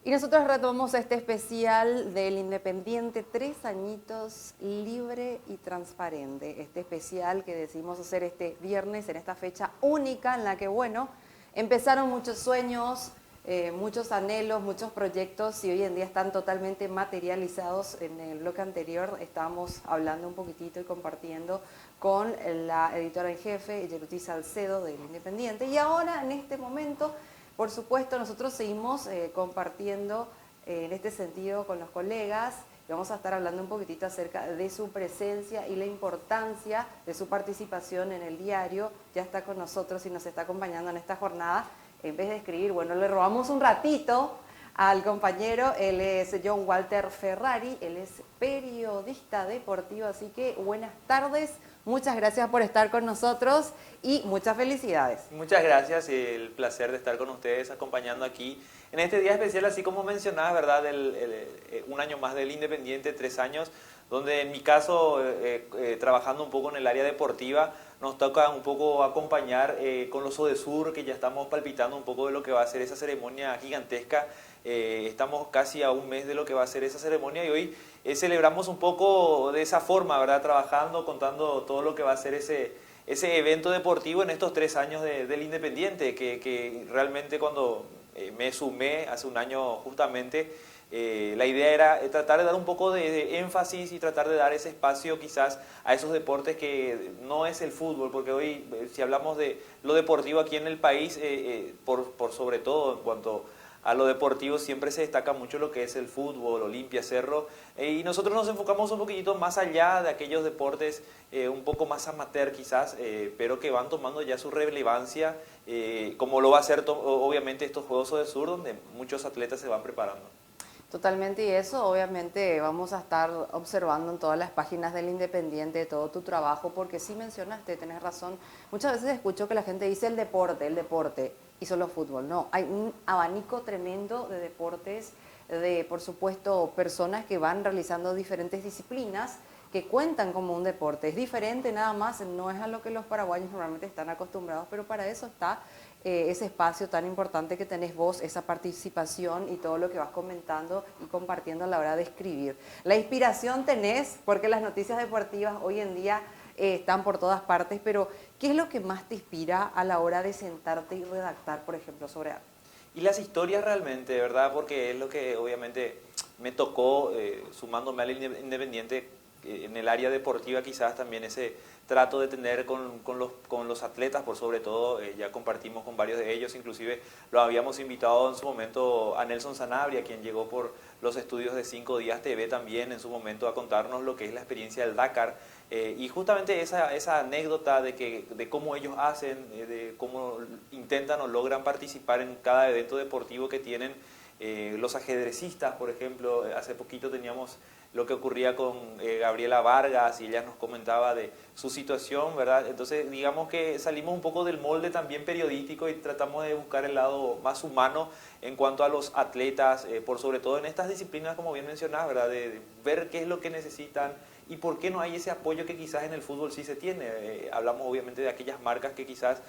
Y nosotros retomamos este especial del Independiente, 3 añitos libre y transparente. Este especial que decidimos hacer este viernes en esta fecha única en la que, bueno, empezaron muchos sueños, muchos anhelos, muchos proyectos y hoy en día están totalmente materializados. En el bloque anterior estábamos hablando un poquitito y compartiendo con la editora en jefe, Yeruti Salcedo, del Independiente. Y ahora, en este momento, por supuesto, nosotros seguimos compartiendo en este sentido con los colegas y vamos a estar hablando un poquitito acerca de su presencia y la importancia de su participación en el diario. Ya está con nosotros y nos está acompañando en esta jornada. En vez de escribir, bueno, le robamos un ratito al compañero. Él es John Walter Ferrari, él es periodista deportivo, así que buenas tardes. Muchas gracias por estar con nosotros y muchas felicidades. Muchas gracias, el placer de estar con ustedes acompañando aquí en este día especial, así como mencionabas, ¿verdad? Un año más del Independiente, 3 años, donde en mi caso, trabajando un poco en el área deportiva, nos toca un poco acompañar con los ODESUR, que ya estamos palpitando un poco de lo que va a ser esa ceremonia gigantesca. Estamos casi a un mes de lo que va a ser esa ceremonia y hoy celebramos un poco de esa forma, ¿verdad? Trabajando, contando todo lo que va a ser ese evento deportivo en estos 3 años del Independiente, que realmente cuando me sumé hace un año justamente, la idea era tratar de dar un poco de énfasis y tratar de dar ese espacio quizás a esos deportes que no es el fútbol, porque hoy si hablamos de lo deportivo aquí en el país, por sobre todo en cuanto a lo deportivo siempre se destaca mucho lo que es el fútbol, Olimpia, Cerro, y nosotros nos enfocamos un poquitito más allá de aquellos deportes un poco más amateur quizás, pero que van tomando ya su relevancia, como lo va a hacer obviamente estos Juegos ODESUR, donde muchos atletas se van preparando. Totalmente, y eso obviamente vamos a estar observando en todas las páginas del Independiente, todo tu trabajo, porque sí mencionaste, tenés razón, muchas veces escucho que la gente dice el deporte, y solo fútbol. No, hay un abanico tremendo de deportes, de por supuesto personas que van realizando diferentes disciplinas que cuentan como un deporte. Es diferente nada más, no es a lo que los paraguayos normalmente están acostumbrados, pero para eso está ese espacio tan importante que tenés vos, esa participación y todo lo que vas comentando y compartiendo a la hora de escribir. La inspiración tenés, porque las noticias deportivas hoy en día están por todas partes, pero ¿qué es lo que más te inspira a la hora de sentarte y redactar, por ejemplo, sobre algo? Y las historias realmente, ¿verdad? Porque es lo que obviamente me tocó, sumándome al Independiente, en el área deportiva quizás también ese trato de tener con los atletas, por sobre todo, ya compartimos con varios de ellos, inclusive lo habíamos invitado en su momento a Nelson Sanabria, quien llegó por los estudios de 5 Días TV también en su momento a contarnos lo que es la experiencia del Dakar, y justamente esa anécdota de cómo ellos hacen, de cómo intentan o logran participar en cada evento deportivo que tienen. Los ajedrecistas, por ejemplo, hace poquito teníamos lo que ocurría con Gabriela Vargas y ella nos comentaba de su situación, ¿verdad? Entonces, digamos que salimos un poco del molde también periodístico y tratamos de buscar el lado más humano en cuanto a los atletas, por sobre todo en estas disciplinas, como bien mencionás, ¿verdad? De ver qué es lo que necesitan y por qué no hay ese apoyo que quizás en el fútbol sí se tiene. Hablamos obviamente de aquellas marcas que quizás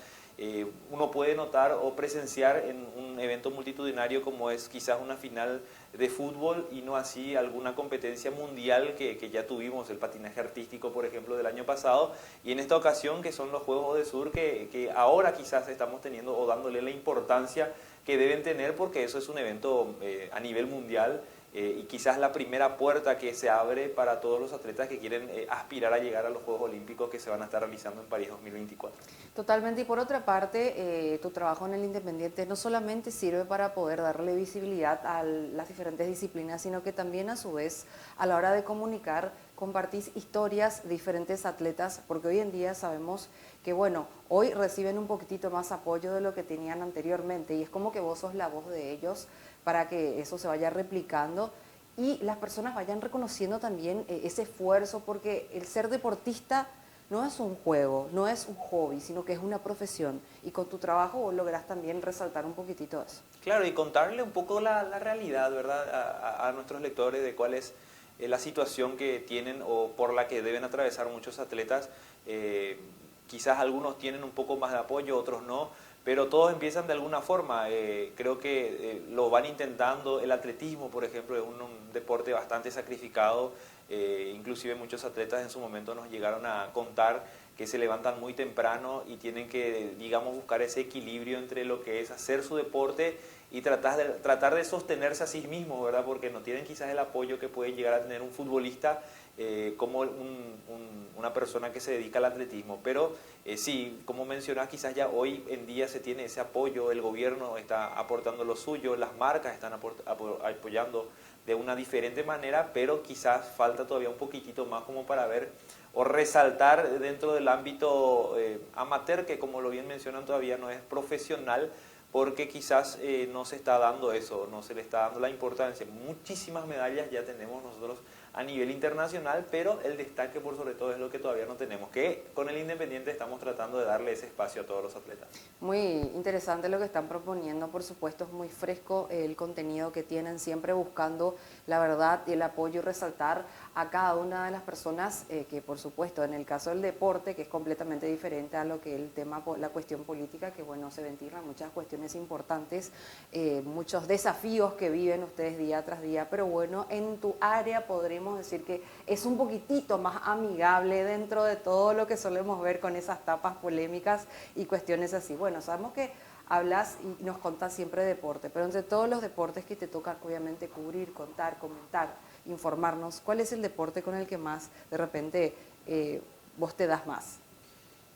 uno puede notar o presenciar en un evento multitudinario como es quizás una final de fútbol y no así alguna competencia mundial que ya tuvimos, el patinaje artístico por ejemplo del año pasado, y en esta ocasión que son los Juegos ODESUR que ahora quizás estamos teniendo o dándole la importancia que deben tener, porque eso es un evento a nivel mundial. Y quizás la primera puerta que se abre para todos los atletas que quieren aspirar a llegar a los Juegos Olímpicos que se van a estar realizando en París 2024. Totalmente, y por otra parte, tu trabajo en el Independiente no solamente sirve para poder darle visibilidad a las diferentes disciplinas, sino que también a su vez, a la hora de comunicar, compartís historias de diferentes atletas, porque hoy en día sabemos que, bueno, hoy reciben un poquitito más apoyo de lo que tenían anteriormente, y es como que vos sos la voz de ellos para que eso se vaya replicando y las personas vayan reconociendo también ese esfuerzo, porque el ser deportista no es un juego, no es un hobby, sino que es una profesión. Y con tu trabajo vos lográs también resaltar un poquitito eso. Claro, y contarle un poco la realidad, ¿verdad? A nuestros lectores de cuál es la situación que tienen o por la que deben atravesar muchos atletas. Quizás algunos tienen un poco más de apoyo, otros no, pero todos empiezan de alguna forma. Creo que lo van intentando. El atletismo, por ejemplo, es un deporte bastante sacrificado. Inclusive muchos atletas en su momento nos llegaron a contar que se levantan muy temprano y tienen que, digamos, buscar ese equilibrio entre lo que es hacer su deporte y tratar de sostenerse a sí mismos, ¿verdad? Porque no tienen quizás el apoyo que puede llegar a tener un futbolista como una persona que se dedica al atletismo. Pero sí, como mencionas, quizás ya hoy en día se tiene ese apoyo, el gobierno está aportando lo suyo, las marcas están apoyando de una diferente manera, pero quizás falta todavía un poquitito más como para ver o resaltar dentro del ámbito amateur, que como lo bien mencionan todavía no es profesional, porque quizás no se está dando eso, no se le está dando la importancia. Muchísimas medallas ya tenemos nosotros a nivel internacional, pero el destaque por sobre todo es lo que todavía no tenemos, que con el Independiente estamos tratando de darle ese espacio a todos los atletas. Muy interesante lo que están proponiendo, por supuesto es muy fresco el contenido que tienen, siempre buscando la verdad y el apoyo y resaltar a cada una de las personas que por supuesto en el caso del deporte, que es completamente diferente a lo que el tema, la cuestión política, que bueno, se ventilan muchas cuestiones importantes, muchos desafíos que viven ustedes día tras día, pero bueno, en tu área podremos decir que es un poquitito más amigable dentro de todo lo que solemos ver con esas tapas polémicas y cuestiones así. Bueno, sabemos que hablas y nos contás siempre de deporte, pero entre todos los deportes que te toca obviamente cubrir, contar, comentar, informarnos, ¿cuál es el deporte con el que más de repente vos te das más?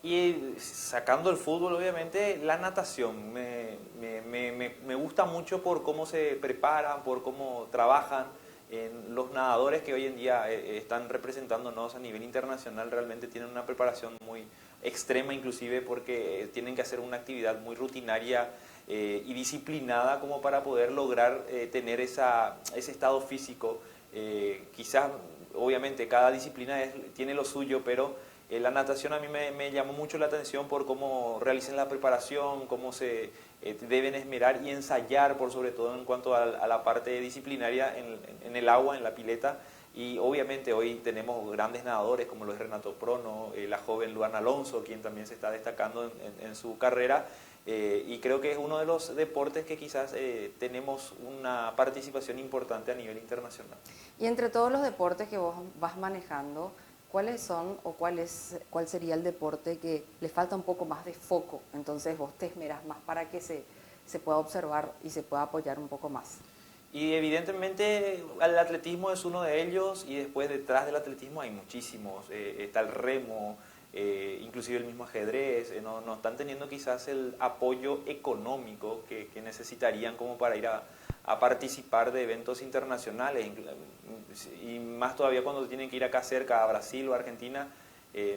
Y sacando el fútbol, obviamente, la natación me gusta mucho por cómo se preparan, por cómo trabajan. Los nadadores que hoy en día están representándonos a nivel internacional realmente tienen una preparación muy extrema, inclusive porque tienen que hacer una actividad muy rutinaria y disciplinada como para poder lograr tener ese estado físico. Quizás, obviamente, cada disciplina tiene lo suyo, pero la natación a mí me llamó mucho la atención por cómo realizan la preparación, cómo se deben esmerar y ensayar, por sobre todo en cuanto a la parte disciplinaria en el agua, en la pileta. Y obviamente hoy tenemos grandes nadadores como lo es Renato Prono, la joven Luana Alonso, quien también se está destacando en su carrera. Y creo que es uno de los deportes que quizás tenemos una participación importante a nivel internacional. Y entre todos los deportes que vos vas manejando, ¿cuáles son o cuál sería el deporte que le falta un poco más de foco? Entonces vos te esmerás más para que se pueda observar y se pueda apoyar un poco más. Y evidentemente el atletismo es uno de ellos y después detrás del atletismo hay muchísimos. Está el remo, inclusive el mismo ajedrez. No están teniendo quizás el apoyo económico que necesitarían como para ir a participar de eventos internacionales. Y más todavía cuando tienen que ir acá cerca, a Brasil o Argentina.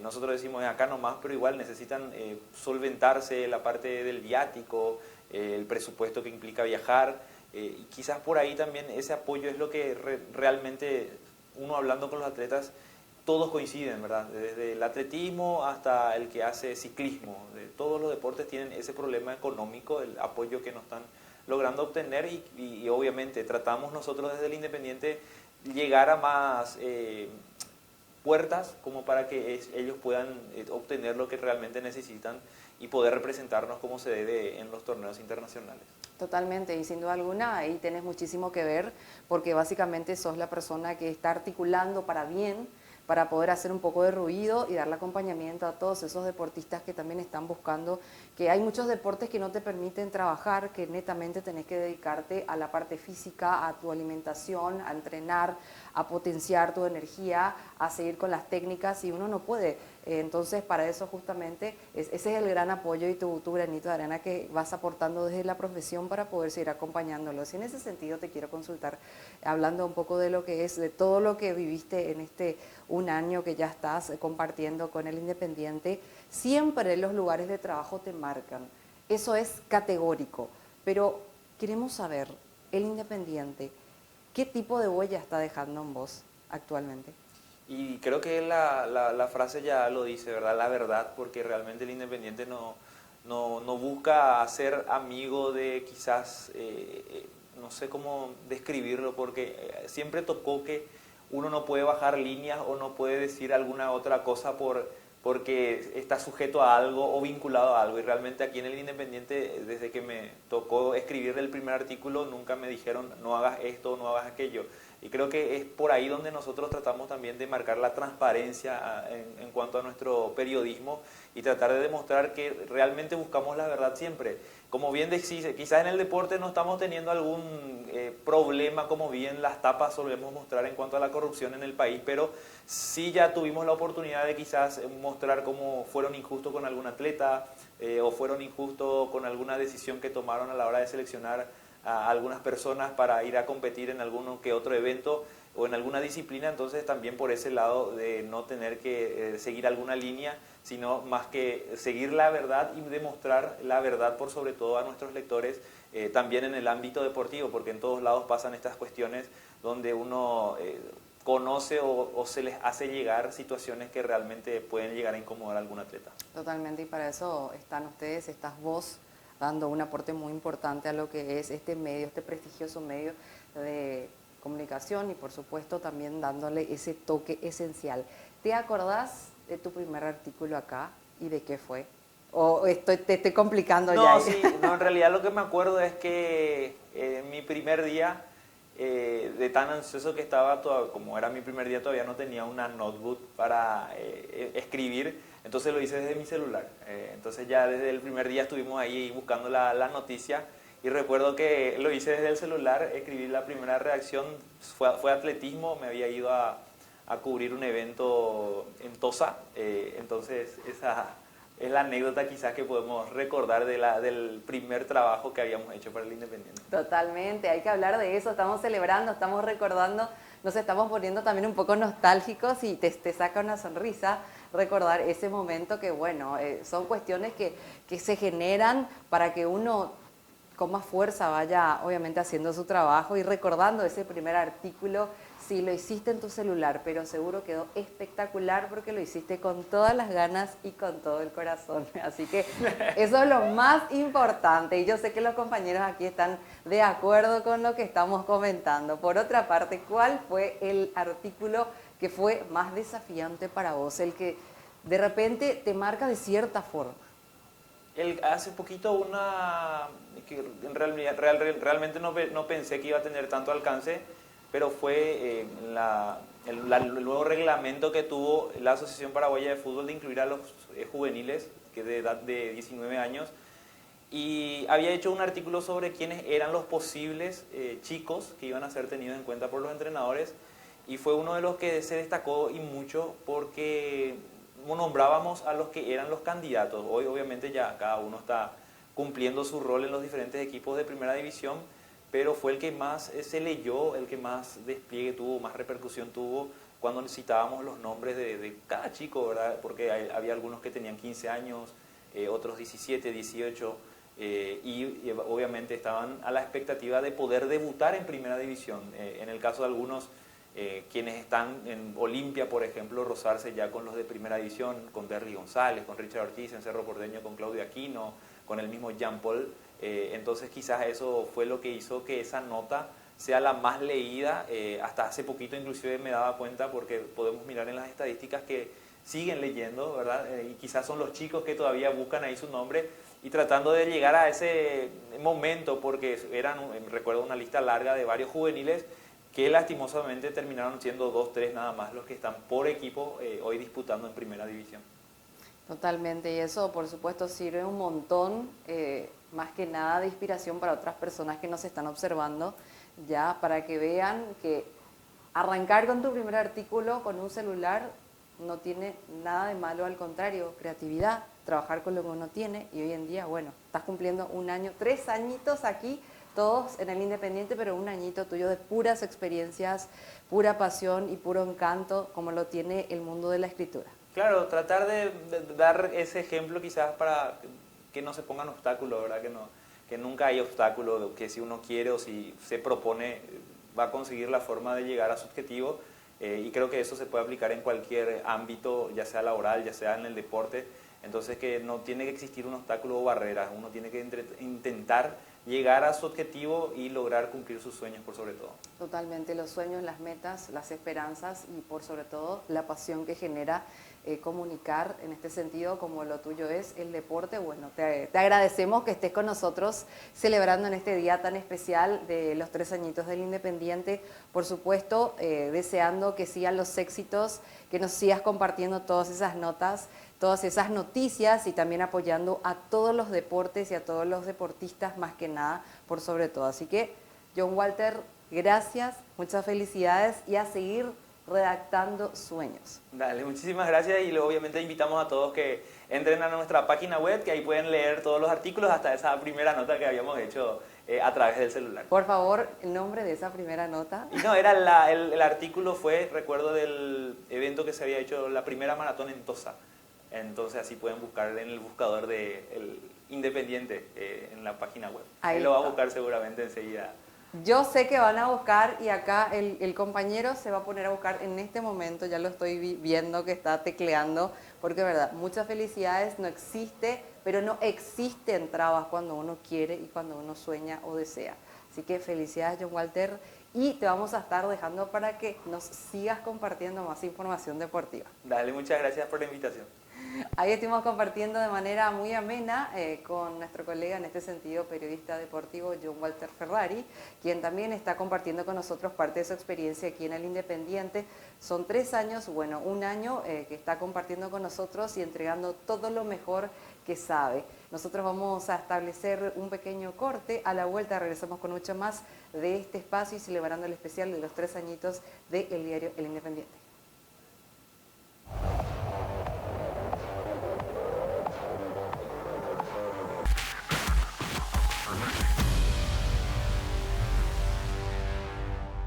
Nosotros decimos acá nomás, pero igual necesitan solventarse la parte del viático, el presupuesto que implica viajar. Y quizás por ahí también ese apoyo es lo que realmente uno hablando con los atletas, todos coinciden, ¿verdad? Desde el atletismo hasta el que hace ciclismo. Todos los deportes tienen ese problema económico, el apoyo que no están logrando obtener y obviamente tratamos nosotros desde el Independiente llegar a más puertas como para que ellos puedan obtener lo que realmente necesitan y poder representarnos como se debe en los torneos internacionales. Totalmente, y sin duda alguna ahí tenés muchísimo que ver, porque básicamente sos la persona que está articulando para bien, para poder hacer un poco de ruido y darle acompañamiento a todos esos deportistas que también están buscando, que hay muchos deportes que no te permiten trabajar, que netamente tenés que dedicarte a la parte física, a tu alimentación, a entrenar, a potenciar tu energía, a seguir con las técnicas y uno no puede. Entonces, para eso justamente, ese es el gran apoyo y tu granito de arena que vas aportando desde la profesión para poder seguir acompañándolos. Y en ese sentido te quiero consultar, hablando un poco de lo que es, de todo lo que viviste en un año que ya estás compartiendo con el Independiente, siempre los lugares de trabajo te marcan. Eso es categórico, pero queremos saber, el Independiente, ¿qué tipo de huella está dejando en vos actualmente? Y creo que la frase ya lo dice, ¿verdad? La verdad, porque realmente el Independiente no busca ser amigo de quizás, no sé cómo describirlo, porque siempre tocó que uno no puede bajar líneas o no puede decir alguna otra cosa por porque está sujeto a algo o vinculado a algo. Y realmente aquí en el Independiente, desde que me tocó escribir el primer artículo, nunca me dijeron no hagas esto o no hagas aquello. Y creo que es por ahí donde nosotros tratamos también de marcar la transparencia en cuanto a nuestro periodismo y tratar de demostrar que realmente buscamos la verdad siempre. Como bien decís, quizás en el deporte no estamos teniendo algún problema, como bien las tapas solemos mostrar en cuanto a la corrupción en el país, pero sí ya tuvimos la oportunidad de quizás mostrar cómo fueron injustos con algún atleta o fueron injustos con alguna decisión que tomaron a la hora de seleccionar a algunas personas para ir a competir en alguno que otro evento o en alguna disciplina. Entonces también por ese lado de no tener que seguir alguna línea, sino más que seguir la verdad y demostrar la verdad por sobre todo a nuestros lectores, también en el ámbito deportivo, porque en todos lados pasan estas cuestiones donde uno conoce o se les hace llegar situaciones que realmente pueden llegar a incomodar a algún atleta. Totalmente, y para eso están ustedes, estás vos, dando un aporte muy importante a lo que es este medio, este prestigioso medio de comunicación y por supuesto también dándole ese toque esencial. ¿Te acordás de tu primer artículo acá y de qué fue? ¿O te estoy complicando ya? No, sí, no, en realidad lo que me acuerdo es que mi primer día, de tan ansioso que estaba, como era mi primer día, todavía no tenía una notebook para escribir, entonces lo hice desde mi celular. Entonces ya desde el primer día estuvimos ahí buscando la noticia y recuerdo que lo hice desde el celular, escribí la primera redacción, fue atletismo, me había ido a cubrir un evento en Tosa, entonces esa es la anécdota quizás que podemos recordar del primer trabajo que habíamos hecho para el Independiente. Totalmente, hay que hablar de eso, estamos celebrando, estamos recordando, nos estamos poniendo también un poco nostálgicos y te saca una sonrisa recordar ese momento que, bueno, son cuestiones que se generan para que uno con más fuerza vaya obviamente haciendo su trabajo y recordando ese primer artículo. Sí, lo hiciste en tu celular, pero seguro quedó espectacular porque lo hiciste con todas las ganas y con todo el corazón. Así que eso es lo más importante y yo sé que los compañeros aquí están de acuerdo con lo que estamos comentando. Por otra parte, ¿cuál fue el artículo que fue más desafiante para vos? El que de repente te marca de cierta forma. Hace poquito que en realidad, realmente no pensé que iba a tener tanto alcance, pero fue el nuevo reglamento que tuvo la Asociación Paraguaya de Fútbol de incluir a los juveniles que de edad de 19 años, y había hecho un artículo sobre quiénes eran los posibles chicos que iban a ser tenidos en cuenta por los entrenadores, y fue uno de los que se destacó y mucho porque nombrábamos a los que eran los candidatos. Hoy obviamente ya cada uno está cumpliendo su rol en los diferentes equipos de primera división, pero fue el que más se leyó, el que más despliegue tuvo, más repercusión tuvo cuando necesitábamos los nombres de cada chico, ¿verdad? Porque había algunos que tenían 15 años, otros 17, 18, y obviamente estaban a la expectativa de poder debutar en primera división. En el caso de algunos, quienes están en Olimpia, por ejemplo, rozarse ya con los de primera división, con Derry González, con Richard Ortiz, en Cerro Porteño, con Claudio Aquino, con el mismo Jean Paul. Entonces quizás eso fue lo que hizo que esa nota sea la más leída. Hasta hace poquito inclusive me daba cuenta, porque podemos mirar en las estadísticas que siguen leyendo, ¿verdad? Y quizás son los chicos que todavía buscan ahí su nombre y tratando de llegar a ese momento, porque recuerdo una lista larga de varios juveniles que lastimosamente terminaron siendo 2, 3 nada más los que están por equipo hoy disputando en primera división. Totalmente, y eso por supuesto sirve un montón, más que nada de inspiración para otras personas que nos están observando, ya para que vean que arrancar con tu primer artículo con un celular no tiene nada de malo, al contrario, creatividad, trabajar con lo que uno tiene, y hoy en día, bueno, estás cumpliendo un año, 3 añitos aquí, todos en el Independiente, pero un añito tuyo de puras experiencias, pura pasión y puro encanto, como lo tiene el mundo de la escritura. Claro, tratar de dar ese ejemplo quizás para que no se pongan obstáculos, ¿verdad? Que nunca hay obstáculo, que si uno quiere o si se propone va a conseguir la forma de llegar a su objetivo, y creo que eso se puede aplicar en cualquier ámbito, ya sea laboral, ya sea en el deporte. Entonces que no tiene que existir un obstáculo o barreras, uno tiene que intentar llegar a su objetivo y lograr cumplir sus sueños por sobre todo. Totalmente, los sueños, las metas, las esperanzas y por sobre todo la pasión que genera comunicar en este sentido, como lo tuyo es el deporte. Bueno, te agradecemos que estés con nosotros celebrando en este día tan especial de los 3 añitos del Independiente. Por supuesto, deseando que sigan los éxitos, que nos sigas compartiendo todas esas notas, todas esas noticias y también apoyando a todos los deportes y a todos los deportistas más que nada, por sobre todo. Así que, John Walter, gracias, muchas felicidades y a seguir redactando sueños. Dale, muchísimas gracias y luego obviamente invitamos a todos que entren a nuestra página web, que ahí pueden leer todos los artículos, hasta esa primera nota que habíamos hecho a través del celular. Por favor, el nombre de esa primera nota. Y no, era el artículo fue, recuerdo del evento que se había hecho, la primera maratón en Tosa. Entonces así pueden buscar en el buscador de el Independiente en la página web. Ahí lo va a buscar seguramente enseguida. Yo sé que van a buscar y acá el compañero se va a poner a buscar en este momento, ya lo estoy viendo que está tecleando, porque verdad, muchas felicidades, no existe, pero no existen trabas cuando uno quiere y cuando uno sueña o desea. Así que felicidades, John Walter, y te vamos a estar dejando para que nos sigas compartiendo más información deportiva. Dale, muchas gracias por la invitación. Ahí estuvimos compartiendo de manera muy amena con nuestro colega, en este sentido, periodista deportivo John Walter Ferrari, quien también está compartiendo con nosotros parte de su experiencia aquí en el Independiente. Son 3 años, bueno, un año que está compartiendo con nosotros y entregando todo lo mejor que sabe. Nosotros vamos a establecer un pequeño corte. A la vuelta regresamos con mucho más de este espacio y celebrando el especial de los 3 añitos del diario El Independiente.